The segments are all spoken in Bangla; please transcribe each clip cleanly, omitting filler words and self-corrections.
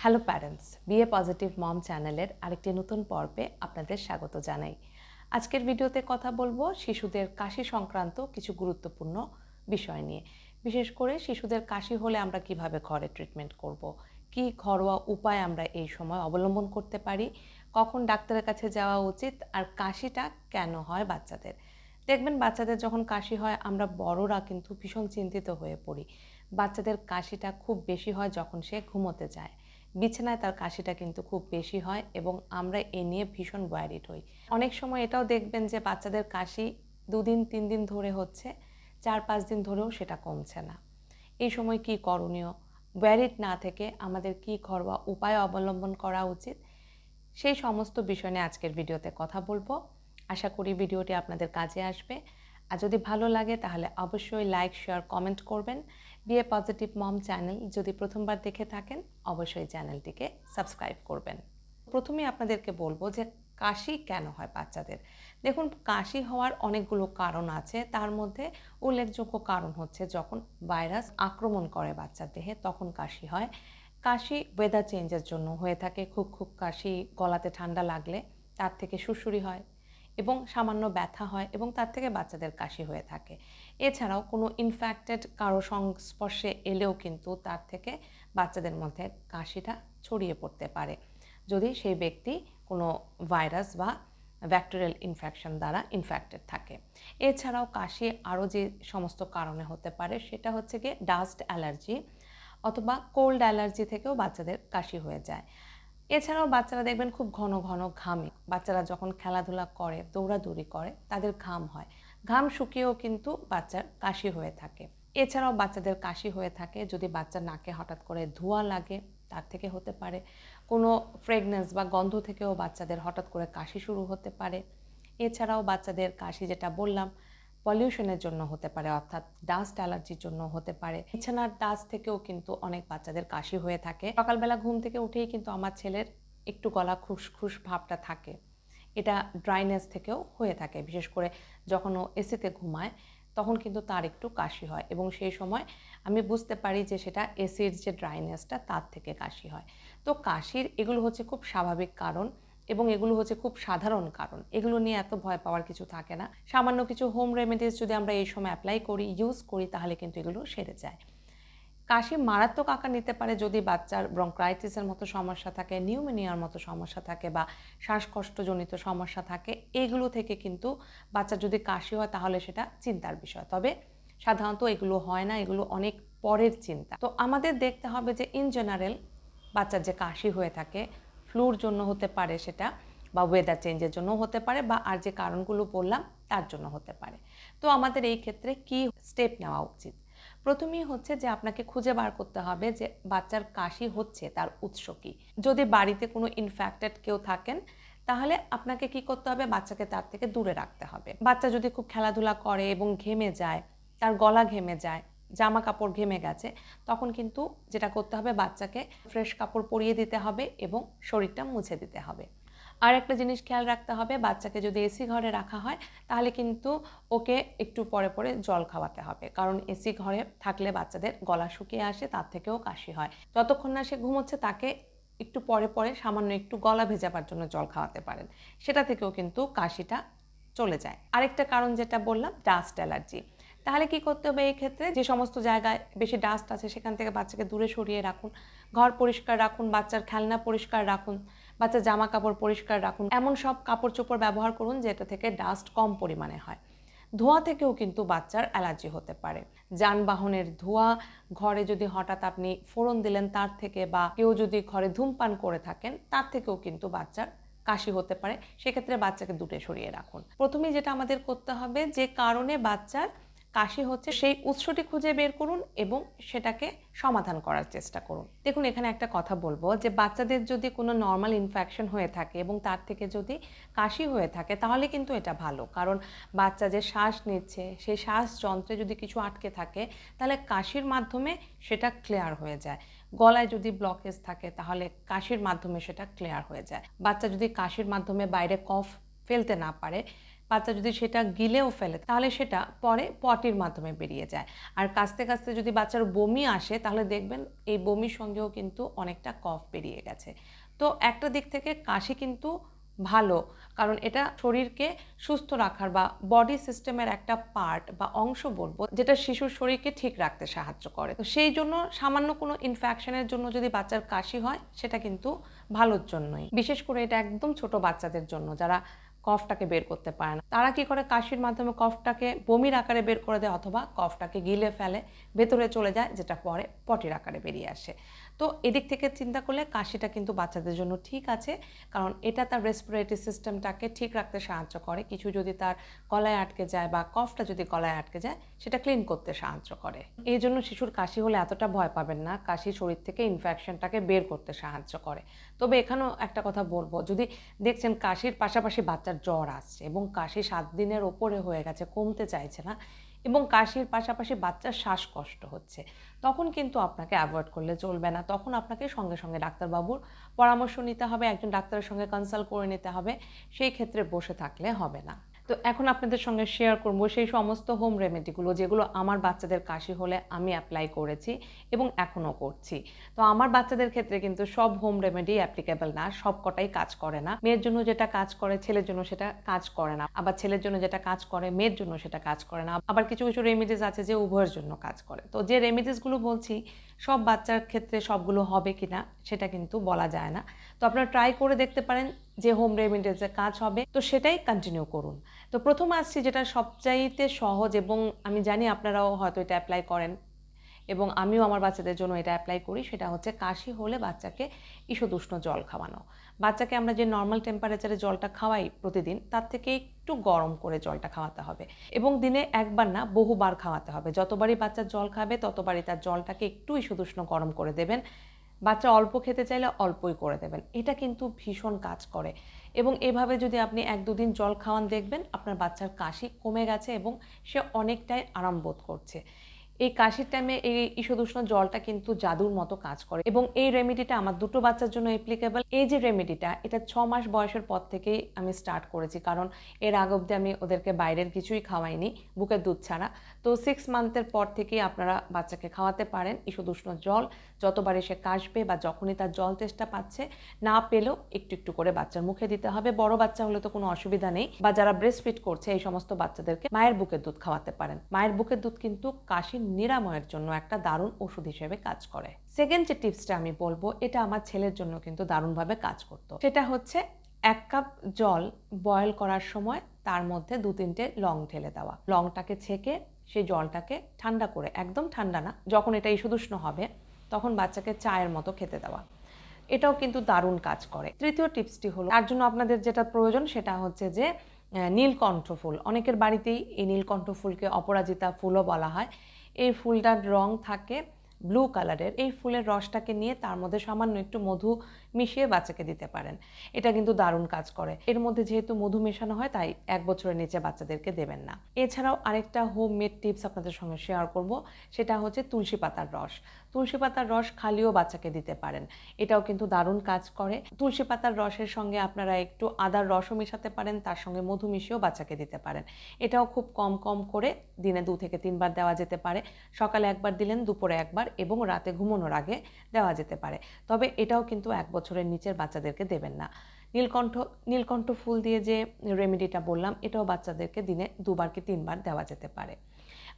হ্যালো প্যারেন্টস, বিএ পজিটিভ মম চ্যানেলের আরেকটি নতুন পর্বে আপনাদের স্বাগত জানাই। আজকের ভিডিওতে কথা বলবো শিশুদের কাশি সংক্রান্ত কিছু গুরুত্বপূর্ণ বিষয় নিয়ে। বিশেষ করে শিশুদের কাশি হলে আমরা কিভাবে ঘরে ট্রিটমেন্ট করব, কি ঘরোয়া উপায় আমরা এই সময় অবলম্বন করতে পারি, কখন ডাক্তারের কাছে যাওয়া উচিত, আর কাশিটা কেন হয় বাচ্চাদের। দেখবেন বাচ্চাদের যখন কাশি হয় আমরা বড়রা কিন্তু ভীষণ চিন্তিত হয়ে পড়ি। বাচ্চাদের কাশিটা খুব বেশি হয় যখন সে ঘুমোতে যায়। বিছানায় তার কাশিটা কিন্তু খুব বেশি হয় এবং আমরা এ নিয়ে ভীষণ ওয়ারিড হই। অনেক সময় এটাও দেখবেন যে বাচ্চাদের কাশি ২ দিন ৩ দিন ধরে হচ্ছে, ৪-৫ দিন ধরেও সেটা কমছে না। এই সময় কি করণীয়? ওয়ারিড না থেকে আমাদের কি ঘরোয়া উপায় অবলম্বন করা উচিত? সেই সমস্ত বিষয় নিয়ে আজকের ভিডিওতে কথা বলবো। আশা করি ভিডিওটি আপনাদের কাজে আসবে। আর যদি ভালো লাগে তাহলে অবশ্যই লাইক, শেয়ার, কমেন্ট করবেন। বিএ পজিটিভ মম চ্যানেল যদি প্রথমবার দেখে থাকেন অবশ্যই চ্যানেলটিকে সাবস্ক্রাইব করবেন। প্রথমেই আপনাদেরকে বলবো যে কাশি কেন হয় বাচ্চাদের। দেখুন, কাশি হওয়ার অনেকগুলো কারণ আছে। তার মধ্যে উল্লেখযোগ্য কারণ হচ্ছে যখন ভাইরাস আক্রমণ করে বাচ্চার দেহে তখন কাশি হয়। কাশি ওয়েদার চেঞ্জের জন্য হয়ে থাকে। খুব কাশি, গলাতে ঠান্ডা লাগলে তার থেকে সুড়সুড়ি হয় এবং সামান্য ব্যথা হয় এবং তার থেকে বাচ্চাদের কাশি হয়ে থাকে। এছাড়াও কোনো ইনফেক্টেড কারো সংস্পর্শে এলেও কিন্তু তার থেকে বাচ্চাদের মধ্যে কাশিটা ছড়িয়ে পড়তে পারে, যদি সেই ব্যক্তি কোনো ভাইরাস বা ব্যাকটেরিয়াল ইনফেকশন দ্বারা ইনফেক্টেড থাকে। এছাড়াও কাশি আরও যে সমস্ত কারণে হতে পারে সেটা হচ্ছে গিয়ে ডাস্ট অ্যালার্জি অথবা কোল্ড অ্যালার্জি থেকেও বাচ্চাদের কাশি হয়ে যায়। এছাড়াও বাচ্চারা দেখবেন খুব ঘন ঘন ঘামে। বাচ্চারা যখন খেলাধুলা করে, দৌড়াদৌড়ি করে, তাদের ঘাম হয়। ঘাম শুকিয়েও কিন্তু বাচ্চার কাশি হয়ে থাকে। এছাড়াও বাচ্চাদের কাশি হয়ে থাকে যদি বাচ্চার নাকে হঠাৎ করে ধোঁয়া লাগে, তার থেকে হতে পারে। কোনো ফ্রেগনেন্স বা গন্ধ থেকেও বাচ্চাদের হঠাৎ করে কাশি শুরু হতে পারে। এছাড়াও বাচ্চাদের কাশি, যেটা বললাম, পলিউশনের জন্য হতে পারে, অর্থাৎ ডাস্ট অ্যালার্জির জন্য হতে পারে। বিছানার ডাস্ট থেকেও কিন্তু অনেক বাচ্চাদের কাশি হয়ে থাকে। সকালবেলা ঘুম থেকে উঠেই কিন্তু আমার ছেলের একটু গলা খুসখুস ভাবটা থাকে। এটা ড্রাইনেস থেকেও হয়ে থাকে। বিশেষ করে যখন ও এসিতে ঘুমায় তখন কিন্তু তার একটু কাশি হয় এবং সেই সময় আমি বুঝতে পারি যে সেটা এসির যে ড্রাইনেসটা তার থেকে কাশি হয়। তো কাশির এগুলো হচ্ছে খুব স্বাভাবিক কারণ এবং এগুলো হচ্ছে খুব সাধারণ কারণ। এগুলো নিয়ে এত ভয় পাওয়ার কিছু থাকে না। সামান্য কিছু হোম রেমেডিস যদি আমরা এই সময় অ্যাপ্লাই করি, ইউজ করি, তাহলে কিন্তু এগুলো সেরে যায়। কাশি মারাত্মক আকার নিতে পারে যদি বাচ্চার ব্রঙ্কাইটিসের মতো সমস্যা থাকে, নিউমোনিয়ার মতো সমস্যা থাকে বা শ্বাসকষ্টজনিত সমস্যা থাকে। এগুলো থেকে কিন্তু বাচ্চার যদি কাশি হয় তাহলে সেটা চিন্তার বিষয়। তবে সাধারণত এগুলো হয় না, এগুলো অনেক পরের চিন্তা। তো আমাদের দেখতে হবে যে ইন জেনারেল বাচ্চার যে কাশি হয়ে থাকে, ফ্লুর জন্য হতে পারে সেটা, বা ওয়েদার চেঞ্জের জন্য হতে পারে, বা আর যে কারণগুলো বললাম তার জন্য হতে পারে। তো আমাদের এই ক্ষেত্রে কি স্টেপ নেওয়া উচিত? প্রথমেই হচ্ছে যে আপনাকে খুঁজে বার করতে হবে যে বাচ্চার কাশি হচ্ছে তার উৎস কী। যদি বাড়িতে কোনো ইনফেক্টেড কেউ থাকেন তাহলে আপনাকে কি করতে হবে, বাচ্চাকে তার থেকে দূরে রাখতে হবে। বাচ্চা যদি খুব খেলাধুলা করে এবং ঘেমে যায়, তার গলা ঘেমে যায়, জামা কাপড় ঘেমে গেছে, তখন কিন্তু যেটা করতে হবে, বাচ্চাকে ফ্রেশ কাপড় পরিয়ে দিতে হবে এবং শরীরটা মুছে দিতে হবে। আর একটা জিনিস খেয়াল রাখতে হবে, বাচ্চাকে যদি এসি ঘরে রাখা হয় তাহলে কিন্তু ওকে একটু পরে পরে জল খাওয়াতে হবে, কারণ এসি ঘরে থাকলে বাচ্চাদের গলা শুকিয়ে আসে, তার থেকেও কাশি হয়। যতক্ষণ না সে ঘুমোচ্ছে তাকে একটু পরে পরে সামান্য একটু গলা ভেজাবার জন্য জল খাওয়াতে পারেন, সেটা থেকেও কিন্তু কাশিটা চলে যায়। আরেকটা কারণ যেটা বললাম, ডাস্ট অ্যালার্জি। তাহলে কি করতে হবে এই ক্ষেত্রে, যে সমস্ত জায়গায় বেশি ডাস্ট আছে সেখান থেকে বাচ্চাকে দূরে সরিয়ে রাখুন। ঘর পরিষ্কার রাখুন, বাচ্চার খেলনা পরিষ্কার রাখুন, বাচ্চার জামা কাপড় পরিষ্কার রাখুন। এমন সব কাপড় চোপড় ব্যবহার করুন যেটা থেকে ডাস্ট কম পরিমাণে হয়। ধোঁয়া থেকেও কিন্তু বাচ্চার অ্যালার্জি হতে পারে। যানবাহনের ধোঁয়া, ঘরে যদি হঠাৎ আপনি ফোড়ন দিলেন তার থেকে, বা কেউ যদি ঘরে ধূমপান করে থাকেন তার থেকেও কিন্তু বাচ্চার কাশি হতে পারে। সেক্ষেত্রে বাচ্চাকে দূরে সরিয়ে রাখুন। প্রথমেই যেটা আমাদের করতে হবে, যে কারণে বাচ্চার কাশি হচ্ছে সেই উৎসটি খুঁজে বের করুন এবং সেটাকে সমাধান করার চেষ্টা করুন। দেখুন, এখানে একটা কথা বলবো, যে বাচ্চাদের যদি কোনো নর্মাল ইনফেকশন হয়ে থাকে এবং তার থেকে যদি কাশি হয়ে থাকে তাহলে কিন্তু এটা ভালো, কারণ বাচ্চা যে শ্বাস নিচ্ছে সেই শ্বাস যন্ত্রে যদি কিছু আটকে থাকে তাহলে কাশির মাধ্যমে সেটা ক্লিয়ার হয়ে যায়। গলায় যদি ব্লকেজ থাকে তাহলে কাশির মাধ্যমে সেটা ক্লিয়ার হয়ে যায়। বাচ্চা যদি কাশির মাধ্যমে বাইরে কফ ফেলতে না পারে বাচ্চা যদি সেটা গিলেও ফেলে তাহলে সেটা পরে পটির মাধ্যমে বেরিয়ে যায়। আর কাশতে কাশতে যদি বাচ্চার বমি আসে তাহলে দেখবেন এই বমির সঙ্গেও কিন্তু অনেকটা কফ বেরিয়ে গেছে। তো একটা দিক থেকে কাশি কিন্তু ভালো, কারণ এটা শরীরকে সুস্থ রাখার বা বডি সিস্টেমের একটা পার্ট বা অংশ বলবো, যেটা শিশুর শরীরকে ঠিক রাখতে সাহায্য করে। তো সেই জন্য সামান্য কোনো ইনফেকশনের জন্য যদি বাচ্চার কাশি হয় সেটা কিন্তু ভালোর জন্যই। বিশেষ করে এটা একদম ছোট বাচ্চাদের জন্য যারা কফটাকে বের করতে পারে না, তারা কি করে কাশির মাধ্যমে কফটাকে বমির আকারে বের করে দেয় অথবা কফটাকে গিলে ফেলে, ভেতরে চলে যায়, যেটা পরে পটির আকারে বেরিয়ে আসে। তো এদিক থেকে চিন্তা করলে কাশিটা কিন্তু বাচ্চাদের জন্য ঠিক আছে, কারণ এটা তার রেসপিরেটরি সিস্টেমটাকে ঠিক রাখতে সাহায্য করে। কিছু যদি তার গলায় আটকে যায় বা কফটা যদি গলায় আটকে যায় সেটা ক্লিন করতে সাহায্য করে। এই জন্য শিশুর কাশি হলে এতটা ভয় পাবেন না, কাশি শরীর থেকে ইনফেকশনটাকে বের করতে সাহায্য করে। তবে এখানেও একটা কথা বলবো, যদি দেখছেন কাশির পাশাপাশি বাচ্চার জ্বর আসছে এবং কাশি 7 দিনের ওপরে হয়ে গেছে, কমতে চাইছে না, এবং কাশির পাশাপাশি বাচ্চার শ্বাসকষ্ট হচ্ছে, তখন কিন্তু আপনাকে অ্যাভয়েড করলে চলবে না। তখন আপনাকে সঙ্গে সঙ্গে ডাক্তারবাবুর পরামর্শ নিতে হবে, একজন ডাক্তারের সঙ্গে কনসাল্ট করে নিতে হবে। সেই ক্ষেত্রে বসে থাকলে হবে না। তো এখন আপনাদের সঙ্গে শেয়ার করব সেই সমস্ত হোম রেমেডিগুলো যেগুলো আমার বাচ্চাদের কাশি হলে আমি অ্যাপ্লাই করেছি এবং এখনও করছি। তো আমার বাচ্চাদের ক্ষেত্রে কিন্তু সব হোম রেমেডি অ্যাপ্লিকেবল না, সব কটাই কাজ করে না। মেয়ের জন্য যেটা কাজ করে ছেলের জন্য সেটা কাজ করে না, আবার ছেলের জন্য যেটা কাজ করে মেয়ের জন্য সেটা কাজ করে না, আবার কিছু কিছু রেমেডিস আছে যে উভয়ের জন্য কাজ করে। তো যে রেমেডিসগুলো বলছি সব বাচ্চার ক্ষেত্রে সবগুলো হবে কিনা সেটা কিন্তু বলা যায় না। তো আপনারা ট্রাই করে দেখতে পারেন যে হোম রেমেডিসে কাজ হবে, তো সেটাই কন্টিনিউ করুন। তো প্রথম আসছি যেটা সবচাইতে সহজ, এবং আমি জানি আপনারাও হয়তো এটা অ্যাপ্লাই করেন এবং আমিও আমার বাচ্চাদের জন্য এটা অ্যাপ্লাই করি, সেটা হচ্ছে কাশি হলে বাচ্চাকে ঈষদুষ্ণ জল খাওয়ানো। বাচ্চাকে আমরা যে নর্মাল টেম্পারেচারে জলটা খাওয়াই প্রতিদিন, তার থেকে একটু গরম করে জলটা খাওয়াতে হবে এবং দিনে একবার না বহুবার খাওয়াতে হবে। যতবারই বাচ্চা জল খাবে ততবারই তার জলটাকে একটু ঈষদুষ্ণ গরম করে দেবেন। বাচ্চা অল্প খেতে চাইলে অল্পই করে দেবেন, এটা কিন্তু ভীষণ কাজ করে। এবং এভাবে যদি আপনি 1-2 দিন জল খাওয়ান দেখবেন আপনার বাচ্চার কাশি কমে গেছে এবং সে অনেকটাই আরাম বোধ করছে। এই কাশির টাইমে এই ঈষদুষ্ণ জলটা কিন্তু জাদুর মতো কাজ করে এবং এই রেমেডিটা আমার দুটো বাচ্চার জন্য অ্যাপ্লিকেবল। এই যে রেমেডিটা, এটা 6 মাস বয়সের পর থেকেই আমি স্টার্ট করেছি, কারণ এর আগ অবধি আমি ওদেরকে বাইরের কিছুই খাওয়াইনি বুকের দুধ ছাড়া। তো 6 মান্থের পর থেকেই আপনারা বাচ্চাকে খাওয়াতে পারেন ঈষদুষ্ণ জল। যতবারই সে কাশবে বা যখনই তার জল তেষ্টা পাচ্ছে, না পেলেও একটু একটু করে বাচ্চার মুখে দিতে হবে। বড় বাচ্চা হলে তো কোনো অসুবিধা নেই, বা যারা ব্রেস্ট ফিড করছে এই সমস্ত বাচ্চাদেরকে মায়ের বুকের দুধ খাওয়াতে পারেন। মায়ের বুকের দুধ কিন্তু কাশির নিরাময়ের জন্য একটা দারুণ ওষুধ হিসেবে কাজ করে। সেকেন্ড যে টিপসটা আমি বলবো, এটা আমার ছেলের জন্য কিন্তু দারুণভাবে কাজ করতো। সেটা হচ্ছে 1 কাপ জল বয়েল করার সময় তার মধ্যে 2-3টে লং ঢেলে দেওয়া। লংটাকে ছেঁকে সেই জলটাকে ঠান্ডা করে, একদম ঠান্ডা না, যখন এটা ঈষদুষ্ণ হবে তখন বাচ্চাকে চায়ের মতো খেতে দেওয়া। এটাও কিন্তু দারুণ কাজ করে। তৃতীয় টিপসটি হলো, তার জন্য আপনাদের যেটা প্রয়োজন সেটা হচ্ছে যে নীলকণ্ঠ ফুল। অনেকের বাড়িতেই এই নীলকণ্ঠ ফুলকে অপরাজিতা ফুলও বলা হয়। এই ফুলটার রং থাকে ব্লু কালারের। এই ফুলের রসটাকে নিয়ে তার মধ্যে সামান্য একটু মধু মিশিয়ে বাচ্চাকে দিতে পারেন। এটা কিন্তু দারুণ কাজ করে। এর মধ্যে যেহেতু মধু মেশানো হয় তাই 1 বছরের নিচে বাচ্চাদেরকে দেবেন না। এছাড়াও আরেকটা হোম মেড টিপস আপনাদের সঙ্গে শেয়ার করব, সেটা হচ্ছে তুলসী পাতার রস। তুলসী পাতার রস খালিও বাচ্চাকে দিতে পারেন, এটাও কিন্তু দারুণ কাজ করে। তুলসী পাতার রসের সঙ্গে আপনারা একটু আদার রসও মেশাতে পারেন, তার সঙ্গে মধু মিশিয়েও বাচ্চাকে দিতে পারেন। এটাও খুব কম কম করে দিনে 2 থেকে 3 বার দেওয়া যেতে পারে। সকালে একবার দিলেন, দুপুরে একবার এবং রাতে ঘুমানোর আগে দেওয়া যেতে পারে। তবে এটাও কিন্তু 1 বছরের নিচের বাচ্চাদেরকে দেবেন না। নীলকণ্ঠ ফুল দিয়ে যে রেমেডিটা বললাম, এটাও বাচ্চাদেরকে দিনে 2 বার কি 3 বার দেওয়া যেতে পারে।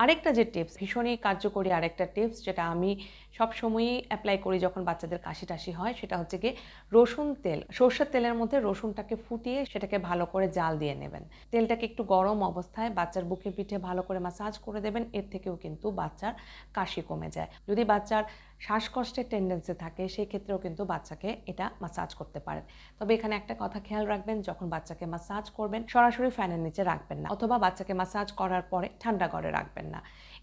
আরেকটা যে টিপস, ভীষণই কার্যকরী আরেকটা টিপস, যেটা আমি সবসময়ই অ্যাপ্লাই করি যখন বাচ্চাদের কাশি টাশি হয়, সেটা হচ্ছে গিয়ে রসুন তেল। সর্ষের তেলের মধ্যে রসুনটাকে ফুটিয়ে সেটাকে ভালো করে জাল দিয়ে নেবেন। তেলটাকে একটু গরম অবস্থায় বাচ্চার বুকে পিঠে ভালো করে ম্যাসাজ করে দেবেন। এর থেকেও কিন্তু বাচ্চার কাশি কমে যায়। যদি বাচ্চার শ্বাসকষ্টের টেন্ডেন্সি থাকে সেই ক্ষেত্রেও কিন্তু বাচ্চাকে এটা ম্যাসাজ করতে পারেন। তবে এখানে একটা কথা খেয়াল রাখবেন, যখন বাচ্চাকে ম্যাসাজ করবেন সরাসরি ফ্যানের নিচে রাখবেন না, অথবা বাচ্চাকে ম্যাসাজ করার পরে ঠান্ডা ঘরে রাখবেন না।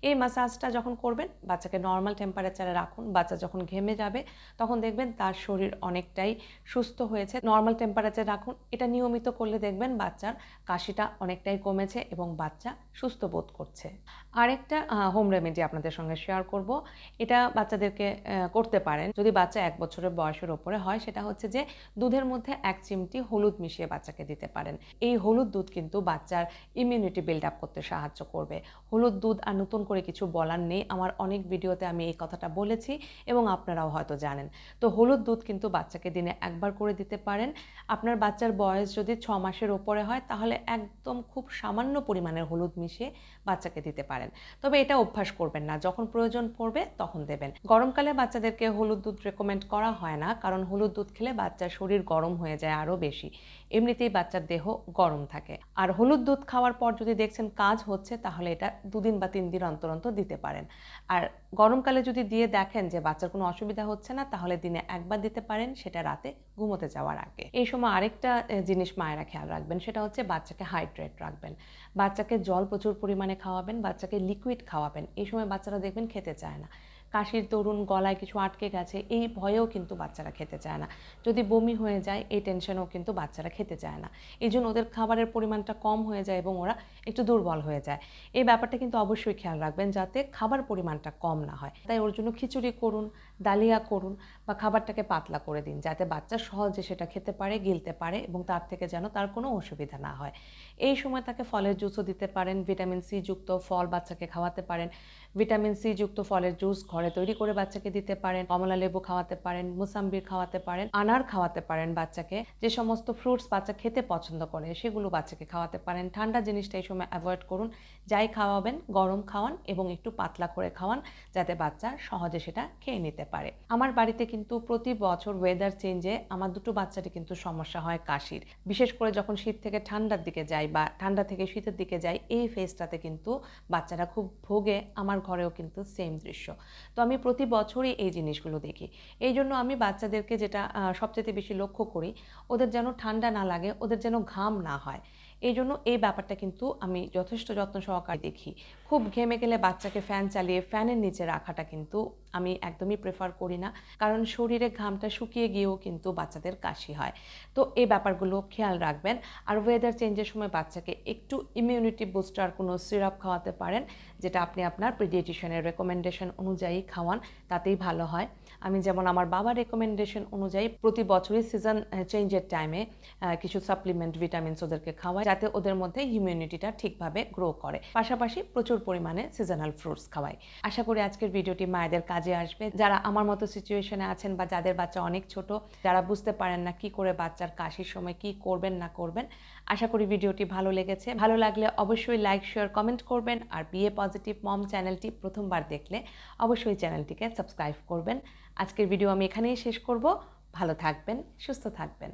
এই ম্যাসাজটা যখন করবেন বাচ্চাকে নর্মাল টেম্পারেচারে রাখুন, বাচ্চা যখন ঘেমে যাবে তখন দেখবেন তার শরীর অনেকটাই সুস্থ হয়েছে। নর্মাল টেম্পারেচার রাখুন, এটা নিয়মিত করলে দেখবেন বাচ্চার কাশিটা অনেকটাই কমেছে এবং বাচ্চা সুস্থ বোধ করছে। আরেকটা হোম রেমেডি আপনাদের সঙ্গে শেয়ার করব, এটা বাচ্চাদেরকে করতে পারেন যদি বাচ্চা 1 বছরের বয়সের ওপরে হয়। সেটা হচ্ছে যে দুধের মধ্যে 1 চিমটি হলুদ মিশিয়ে বাচ্চাকে দিতে পারেন। এই হলুদ দুধ কিন্তু বাচ্চার ইমিউনিটি বিল্ড আপ করতে সাহায্য করবে। হলুদ দুধ আর নতুন করে কিছু বলার নেই, আমার অনেক ভিডিওতে আমি এই কথাটা বলেছি এবং আপনারাও হয়তো জানেন। তো হলুদ দুধ কিন্তু বাচ্চাকে দিনে 1 বার করে দিতে পারেন। আপনার বাচ্চার বয়স যদি 6 মাসের ওপরে হয় তাহলে একদম খুব সামান্য পরিমাণের হলুদ মিশিয়ে বাচ্চাকে দিতে পারেন। তবে এটা অভ্যাস করবেন না, যখন প্রয়োজন পড়বে তখন দেবেন। গরমকালে বাচ্চাদেরকে হলুদ দুধ রেকমেন্ড করা হয় না, কারণ হলুদ দুধ খেলে বাচ্চার শরীর গরম হয়ে যায় আরও বেশি। এমনিতেই বাচ্চার দেহ গরম থাকে। আর হলুদ দুধ খাওয়ার পর যদি দেখছেন কাজ হচ্ছে তাহলে এটা 2 দিন বা 3 দিন অন্তর অন্তর দিতে পারেন। আর গরমকালে যদি দিয়ে দেখেন যে বাচ্চার কোনো অসুবিধা হচ্ছে না তাহলে দিনে 1 বার দিতে পারেন, সেটা রাতে ঘুমোতে যাওয়ার আগে। এই সময় আরেকটা জিনিস মায়েরা খেয়াল রাখবেন, সেটা হচ্ছে বাচ্চাকে হাইড্রেট রাখবেন। বাচ্চাকে জল প্রচুর পরিমাণে খাওয়াবেন, বাচ্চাকে লিকুইড খাওয়াবেন। এই সময় বাচ্চারা দেখবেন খেতে চায় না। কাশির দরুন গলায় কিছু আটকে গেছে এই ভয়েও কিন্তু বাচ্চারা খেতে চায় না। যদি বমি হয়ে যায় এই টেনশনেও কিন্তু বাচ্চারা খেতে চায় না। এই জন্য ওদের খাবারের পরিমাণটা কম হয়ে যায় এবং ওরা একটু দুর্বল হয়ে যায়। এই ব্যাপারটা কিন্তু অবশ্যই খেয়াল রাখবেন যাতে খাবার পরিমাণটা কম না হয়। তাই ওর জন্য খিচুড়ি করুন, ডালিয়া করুন বা খাবারটাকে পাতলা করে দিন যাতে বাচ্চা সহজে সেটা খেতে পারে, গিলতে পারে এবং তার থেকে যেন তার কোনো অসুবিধা না হয়। এই সময় তাকে ফলের জুসও দিতে পারেন, ভিটামিন সি যুক্ত ফল বাচ্চাকে খাওয়াতে পারেন। ভিটামিন সি যুক্ত ফলের জুস ঘরে তৈরি করে বাচ্চাকে দিতে পারেন, কমলা লেবু খাওয়াতে পারেন, মুসাম্বির খাওয়াতে পারেন, আনার খাওয়াতে পারেন বাচ্চাকে। যে সমস্ত ফ্রুটস বাচ্চা খেতে পছন্দ করে সেগুলো বাচ্চাকে খাওয়াতে পারেন। ঠান্ডা জিনিসটা এই সময় অ্যাভয়েড করুন। যাই খাওয়াবেন গরম খাওয়ান এবং একটু পাতলা করে খাওয়ান যাতে বাচ্চা সহজে সেটা খেয়ে নিতে পারে। আমার বাড়িতে কিন্তু প্রতি বছর ওয়েদার চেঞ্জে আমার দুটো বাচ্চারই কিন্তু সমস্যা হয় কাশির। বিশেষ করে যখন শীত থেকে ঠান্ডার দিকে যাই বা ঠান্ডা থেকে শীতের দিকে যাই, এই ফেজটাতে কিন্তু বাচ্চারা খুব ভোগে। আমার ঘরেও কিন্তু সেম দৃশ্য। তো আমি প্রতি বছরই এই জিনিসগুলো দেখি। এই জন্য আমি বাচ্চাদেরকে যেটা সবচেয়ে বেশি লক্ষ্য করি, ওদের যেন ঠান্ডা না লাগে, ওদের যেন ঘাম না হয়। এই জন্য এই ব্যাপারটা কিন্তু আমি যথেষ্ট যত্ন সহকারে দেখি। খুব ঘেমে গেলে বাচ্চাকে ফ্যান চালিয়ে ফ্যানের নিচে রাখাটা কিন্তু আমি একদমই প্রেফার করি না, কারণ শরীরে ঘামটা শুকিয়ে গিয়েও কিন্তু বাচ্চাদের কাশি হয়। তো এই ব্যাপারগুলো খেয়াল রাখবেন। আর ওয়েদার চেঞ্জের সময় বাচ্চাকে একটু ইমিউনিটি বুস্টার কোনো সিরাপ খাওয়াতে পারেন, যেটা আপনি আপনার পিডিয়াট্রিশিয়ানের রেকমেন্ডেশন অনুযায়ী খাওয়ান, তাতেই ভালো হয়। আমি যেমন আমার বাবার রেকমেন্ডেশন অনুযায়ী প্রতি বছরই সিজন চেঞ্জের টাইমে কিছু সাপ্লিমেন্ট ভিটামিনস ওদেরকে খাওয়াই যাতে ওদের মধ্যে ইমিউনিটিটা ঠিকভাবে গ্রো করে। পাশাপাশি প্রচুর পরিমাণে সিজনাল ফ্রুটস খাওয়াই। আশা করি আজকের ভিডিওটি মায়েদের কাজে আসবে, যারা আমার মতো সিচুয়েশনে আছেন বা যাদের বাচ্চা অনেক ছোট, যারা বুঝতে পারেন না কি করে বাচ্চার কাশির সময় কি করবেন না করবেন। আশা করি ভিডিওটি ভালো লেগেছে। ভালো লাগলে অবশ্যই লাইক, শেয়ার, কমেন্ট করবেন। আর বিএ পজিটিভ মম চ্যানেলটি প্রথমবার দেখলে অবশ্যই চ্যানেলটিকে সাবস্ক্রাইব করবেন। আজকের ভিডিও আমি এখানেই শেষ করব। ভালো থাকবেন, সুস্থ থাকবেন।